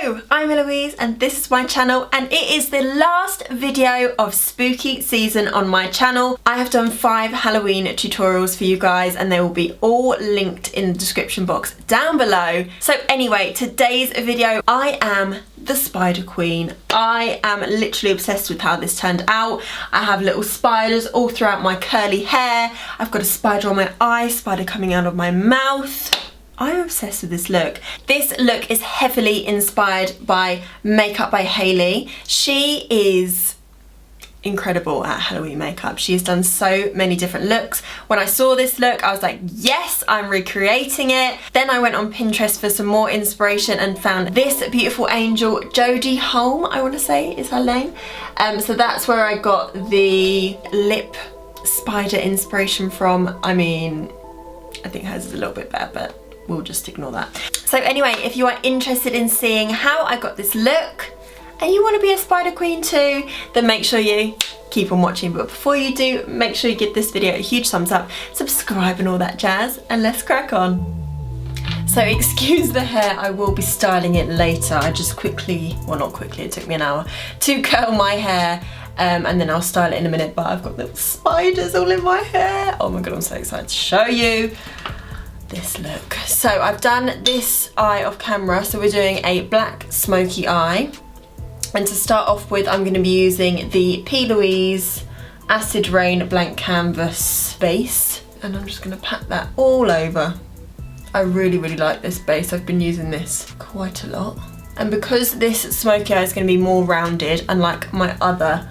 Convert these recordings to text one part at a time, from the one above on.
Hello, I'm Eloise and this is my channel, and it is the last video of spooky season on my channel. I have done 5 Halloween tutorials for you guys and they will be all linked in the description box down below. So anyway, today's video, I am the Spider Queen. I am literally obsessed with how this turned out. I have little spiders all throughout my curly hair. I've got a spider on my eye, spider coming out of my mouth. I'm obsessed with this look. This look is heavily inspired by Makeup by Hayley. She is incredible at Halloween makeup. She has done so many different looks. When I saw this look, I was like, yes, I'm recreating it. Then I went on Pinterest for some more inspiration and found this beautiful angel, Jodie Holm, I want to say is her name. So that's where I got the lip spider inspiration from. I mean, I think hers is a little bit better, but we'll just ignore that. So anyway, if you are interested in seeing how I got this look and you want to be a spider queen too, then make sure you keep on watching. But before you do, make sure you give this video a huge thumbs up, subscribe and all that jazz, and let's crack on. So excuse the hair, I will be styling it later. I just quickly, well not quickly, it took me an hour to curl my hair. And then I'll style it in a minute, but I've got little spiders all in my hair. Oh my god, I'm so excited to show you this look. So I've done this eye off camera, so we're doing a black smoky eye. And to start off with, I'm going to be using the Eloise Acid Rain Blank Canvas base, and I'm just going to pat that all over. I really like this base. I've been using this quite a lot. And because this smoky eye is going to be more rounded, unlike my other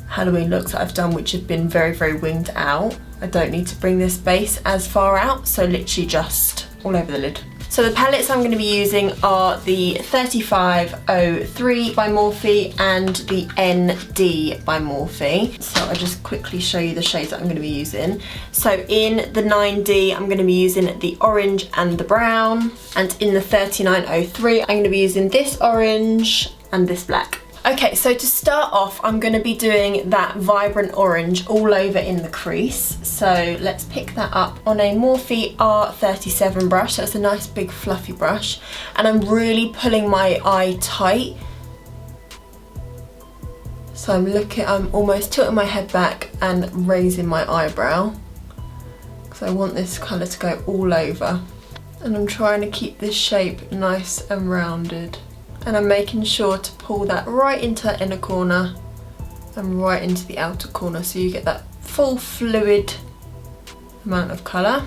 Halloween looks that I've done, which have been very winged out, I don't need to bring this base as far out, so literally just all over the lid. So the palettes I'm going to be using are the 3503 by Morphe and the ND by Morphe. So I'll just quickly show you the shades that I'm going to be using. So in the 9D, I'm going to be using the orange and the brown. And in the 3903, I'm going to be using this orange and this black. Okay, so to start off, I'm going to be doing that vibrant orange all over in the crease. So let's pick that up on a Morphe R37 brush. So it's a nice big fluffy brush. And I'm really pulling my eye tight. So I'm almost tilting my head back and raising my eyebrow, because I want this colour to go all over. And I'm trying to keep this shape nice and rounded. And I'm making sure to pull that right into that inner corner and right into the outer corner, so you get that full fluid amount of colour.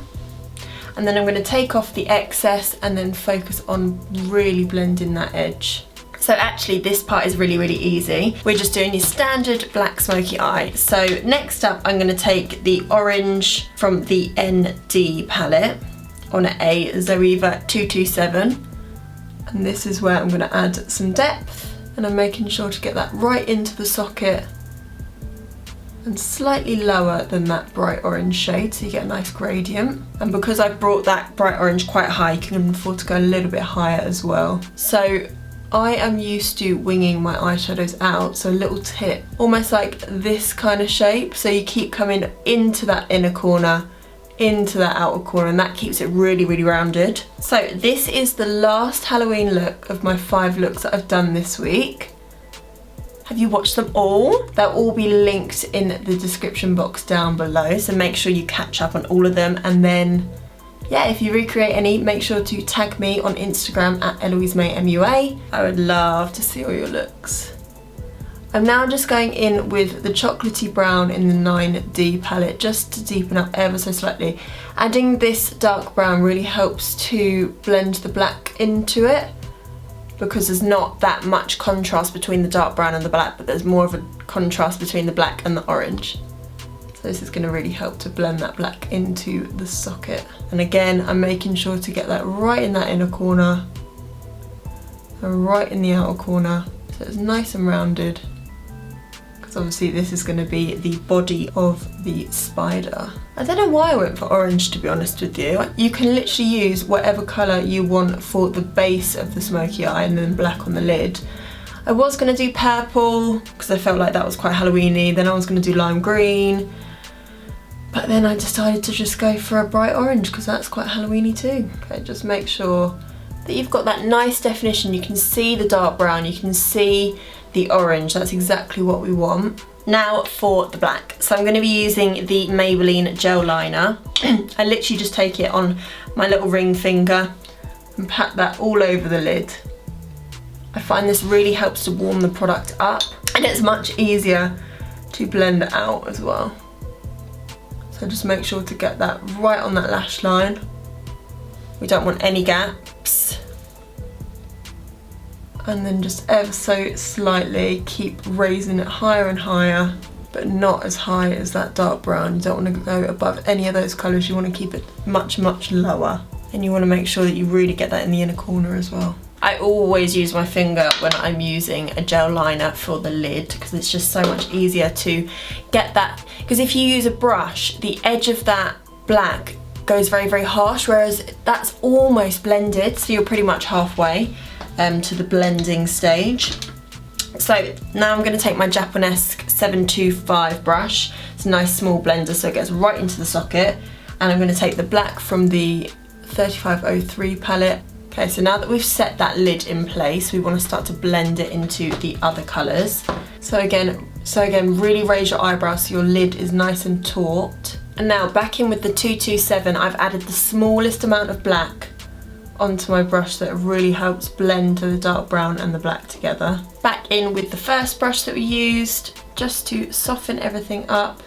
And then I'm going to take off the excess and then focus on really blending that edge. So actually this part is really easy. We're just doing your standard black smoky eye. So next up, I'm going to take the orange from the ND palette on a Zoeva 227. And this is where I'm going to add some depth, and I'm making sure to get that right into the socket and slightly lower than that bright orange shade, so you get a nice gradient. And because I've brought that bright orange quite high, you can afford to go a little bit higher as well. So I am used to winging my eyeshadows out, so a little tip, almost like this kind of shape, so you keep coming into that inner corner, into that outer corner, and that keeps it really rounded. So this is the last Halloween look of my 5 looks that I've done this week. Have you watched them all? They'll all be linked in the description box down below, so make sure you catch up on all of them. And then yeah, if you recreate any, make sure to tag me on Instagram at EloiseMayMUA. I would love to see all your looks. I'm now just going in with the chocolatey brown in the 9D palette, just to deepen up ever so slightly. Adding this dark brown really helps to blend the black into it, because there's not that much contrast between the dark brown and the black, but there's more of a contrast between the black and the orange. So this is going to really help to blend that black into the socket. And again, I'm making sure to get that right in that inner corner and right in the outer corner, so it's nice and rounded. Obviously this is going to be the body of the spider. I don't know why I went for orange, to be honest with you. You can literally use whatever colour you want for the base of the smoky eye and then black on the lid. I was going to do purple because I felt like that was quite Halloweeny, then I was going to do lime green, but then I decided to just go for a bright orange because that's quite Halloweeny too. Okay, just make sure that you've got that nice definition. You can see the dark brown, you can see the orange. That's exactly what we want. Now for the black. So I'm going to be using the Maybelline gel liner. I literally just take it on my little ring finger and pat that all over the lid. I find this really helps to warm the product up, and it's much easier to blend it out as well. So just make sure to get that right on that lash line. We don't want any gaps. And then just ever so slightly keep raising it higher and higher, but not as high as that dark brown. You don't want to go above any of those colours. You want to keep it much, much lower. And you want to make sure that you really get that in the inner corner as well. I always use my finger when I'm using a gel liner for the lid, because it's just so much easier to get that. Because if you use a brush, the edge of that black goes very, very harsh, whereas that's almost blended, so you're pretty much halfway to the blending stage. So now I'm going to take my Japonesque 725 brush. It's a nice small blender, so it gets right into the socket. And I'm going to take the black from the 3503 palette. Okay, so now that we've set that lid in place, we want to start to blend it into the other colours. So again, really raise your eyebrows so your lid is nice and taut. And now back in with the 227, I've added the smallest amount of black onto my brush that really helps blend the dark brown and the black together. Back in with the first brush that we used, just to soften everything up.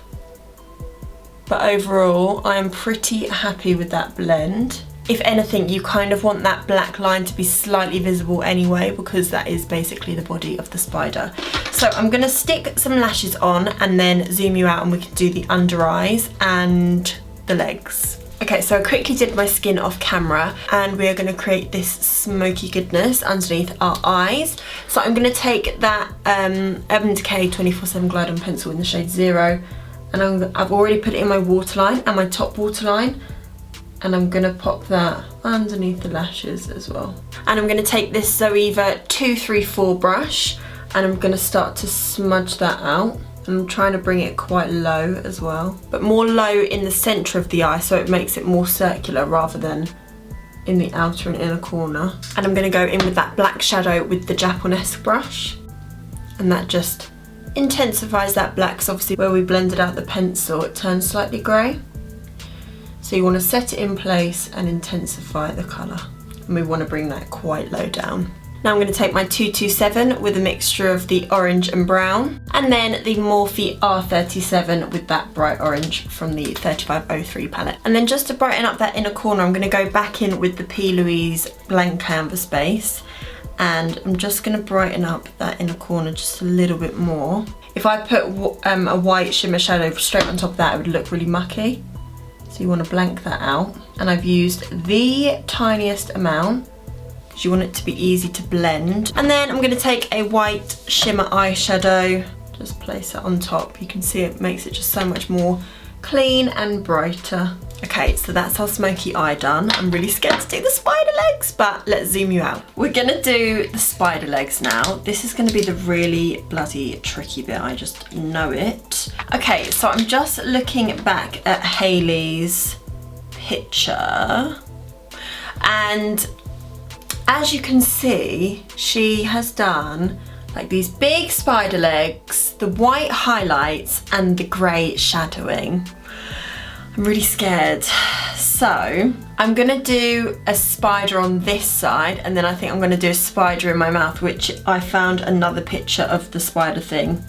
But overall, I am pretty happy with that blend. If anything, you kind of want that black line to be slightly visible anyway, because that is basically the body of the spider. So I'm gonna stick some lashes on and then zoom you out, and we can do the under eyes and the legs. Okay, so I quickly did my skin off camera, and we are going to create this smoky goodness underneath our eyes. So I'm going to take that Urban Decay 24/7 Glide On pencil in the shade 0, and I've already put it in my waterline and my top waterline, and I'm going to pop that underneath the lashes as well. And I'm going to take this Zoeva 234 brush, and I'm going to start to smudge that out. I'm trying to bring it quite low as well, but more low in the centre of the eye, so it makes it more circular rather than in the outer and inner corner. And I'm going to go in with that black shadow with the Japonesque brush, and that just intensifies that black, because obviously where we blended out the pencil it turns slightly grey. So you want to set it in place and intensify the colour, and we want to bring that quite low down. Now I'm going to take my 227 with a mixture of the orange and brown, and then the Morphe R37 with that bright orange from the 3503 palette. And then just to brighten up that inner corner, I'm going to go back in with the P. Louise blank canvas base, and I'm just going to brighten up that inner corner just a little bit more. If I put a white shimmer shadow straight on top of that, it would look really mucky. So you want to blank that out. And I've used the tiniest amount, you want it to be easy to blend. And then I'm going to take a white shimmer eyeshadow, just place it on top. You can see it makes it just so much more clean and brighter. Okay, so that's our smoky eye done. I'm really scared to do the spider legs, but let's zoom you out. We're gonna do the spider legs now. This is gonna be the really bloody tricky bit, I just know it. Okay, so I'm just looking back at Hayley's picture, and as you can see, she has done like these big spider legs, the white highlights and the grey shadowing. I'm really scared. So I'm gonna do a spider on this side, and then I think I'm gonna do a spider in my mouth, which I found another picture of the spider thing,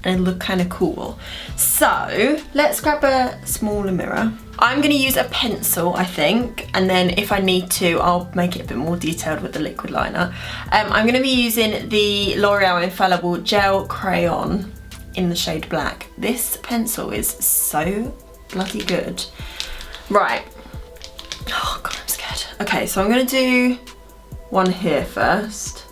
and it'll look kind of cool. So let's grab a smaller mirror. I'm going to use a pencil, I think, and then if I need to, I'll make it a bit more detailed with the liquid liner. I'm going to be using the L'Oreal Infallible Gel Crayon in the shade black. This pencil is so bloody good. Right. Oh god, I'm scared. Okay, so I'm going to do one here first.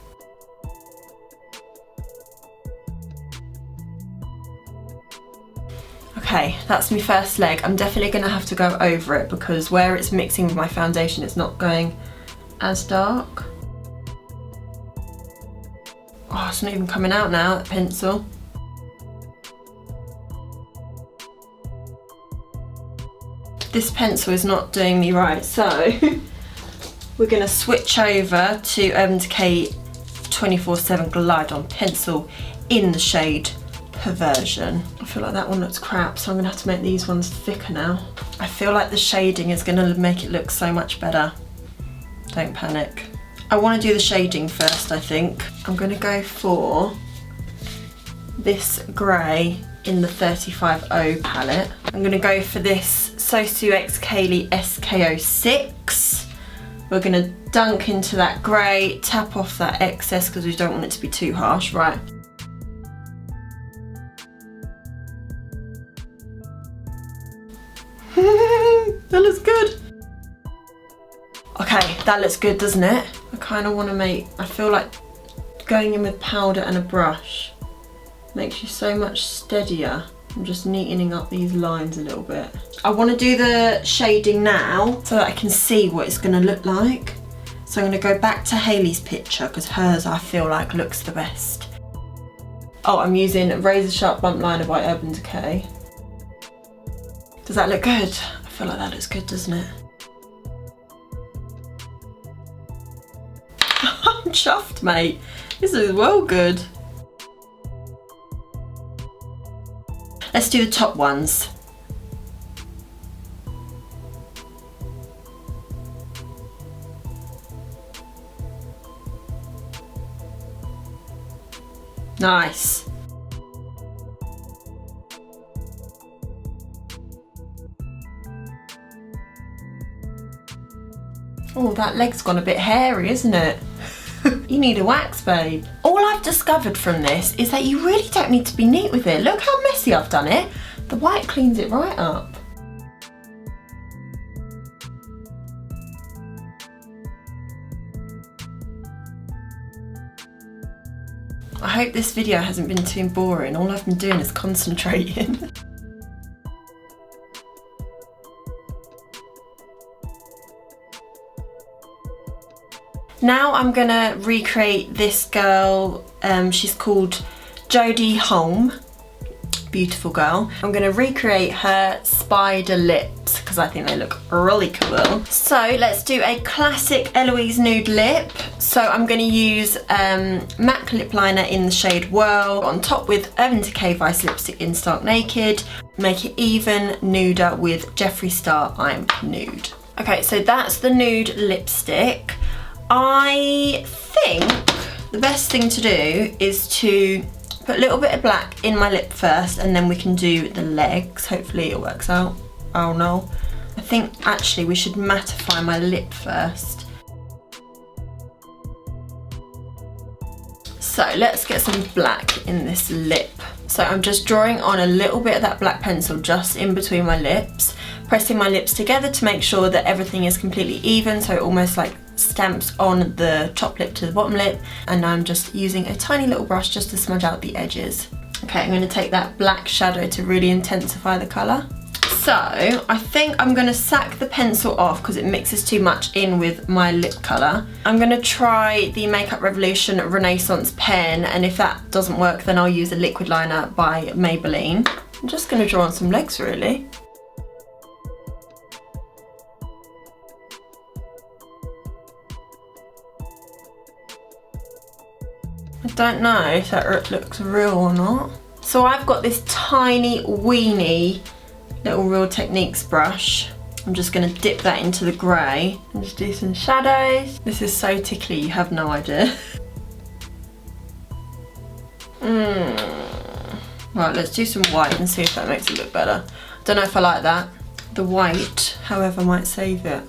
Okay, that's my first leg. I'm definitely gonna have to go over it because where it's mixing with my foundation, it's not going as dark. Oh, it's not even coming out now, that pencil. This pencil is not doing me right, so we're going to switch over to Urban Decay 24/7 Glide On Pencil in the shade Perversion. I feel like that one looks crap, so I'm going to have to make these ones thicker now. I feel like the shading is going to make it look so much better. Don't panic. I want to do the shading first, I think. I'm going to go for this grey in the 35O palette. I'm going to go for this Sosu X Kaylee SK06. We're going to dunk into that grey, tap off that excess because we don't want it to be too harsh, right? That looks good. Okay, that looks good, doesn't it? I kind of want to I feel like going in with powder and a brush makes you so much steadier. I'm just neatening up these lines a little bit. I want to do the shading now so that I can see what it's going to look like. So I'm going to go back to Hayley's picture because hers I feel like looks the best. Oh, I'm using Razor Sharp Bump Liner by Urban Decay. Does that look good? I feel like that looks good, doesn't it? I'm chuffed, mate. This is well good. Let's do the top ones. Nice. Oh, that leg's gone a bit hairy, isn't it? You need a wax, babe. All I've discovered from this is that you really don't need to be neat with it. Look how messy I've done it. The white cleans it right up. I hope this video hasn't been too boring. All I've been doing is concentrating. Now I'm gonna recreate this girl. She's called Jodie Holm. Beautiful girl. I'm gonna recreate her spider lips because I think they look really cool. So let's do a classic Eloise nude lip. So I'm gonna use MAC lip liner in the shade Whirl on top with Urban Decay Vice Lipstick in Stark Naked. Make it even nuder with Jeffree Star I'm Nude. Okay, so that's the nude lipstick. I think the best thing to do is to put a little bit of black in my lip first and then we can do the legs. Hopefully it works out. Oh no. I think actually we should mattify my lip first. So let's get some black in this lip. So I'm just drawing on a little bit of that black pencil just in between my lips, pressing my lips together to make sure that everything is completely even, so it almost like stamps on the top lip to the bottom lip. And now I'm just using a tiny little brush just to smudge out the edges. Okay, I'm going to take that black shadow to really intensify the colour. So I think I'm going to sack the pencil off because it mixes too much in with my lip colour. I'm going to try the Makeup Revolution Renaissance pen, and if that doesn't work then I'll use a liquid liner by Maybelline. I'm just going to draw on some legs really. I don't know if that looks real or not. So I've got this tiny weeny little Real Techniques brush. I'm just going to dip that into the grey and just do some shadows. This is so tickly, you have no idea. Right, let's do some white and see if that makes it look better. Don't know if I like that. The white, however, might save it.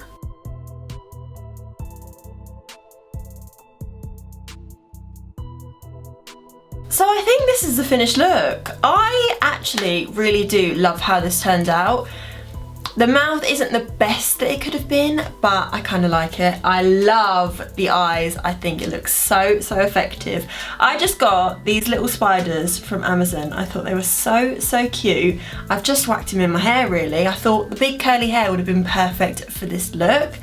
So I think this is the finished look. I actually really do love how this turned out. The mouth isn't the best that it could have been, but I kind of like it. I love the eyes. I think it looks so, so effective. I just got these little spiders from Amazon. I thought they were so, so cute. I've just whacked them in my hair really. I thought the big curly hair would have been perfect for this look.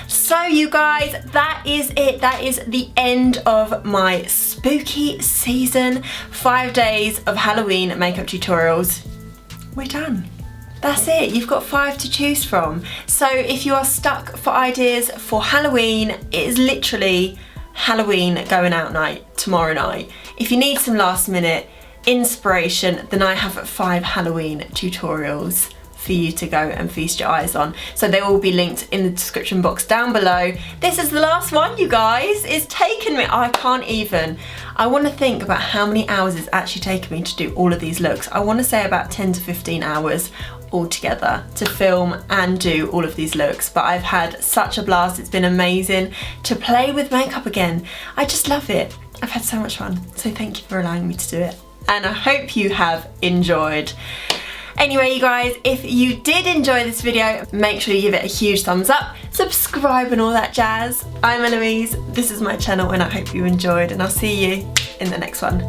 So you guys, that is it. That is the end of my spooky season. 5 days of Halloween makeup tutorials. We're done. That's it, you've got 5 to choose from. So if you are stuck for ideas for Halloween, it is literally Halloween going out night tomorrow night. If you need some last minute inspiration, then I have 5 Halloween tutorials for you to go and feast your eyes on. So they will be linked in the description box down below. This is the last one, you guys. It's taken me, I can't even. I want to think about how many hours it's actually taken me to do all of these looks. I want to say about 10 to 15 hours altogether to film and do all of these looks, but I've had such a blast. It's been amazing to play with makeup again. I just love it. I've had so much fun. So thank you for allowing me to do it. And I hope you have enjoyed. Anyway, you guys, if you did enjoy this video, make sure you give it a huge thumbs up, subscribe and all that jazz. I'm Eloise, this is my channel, and I hope you enjoyed, and I'll see you in the next one.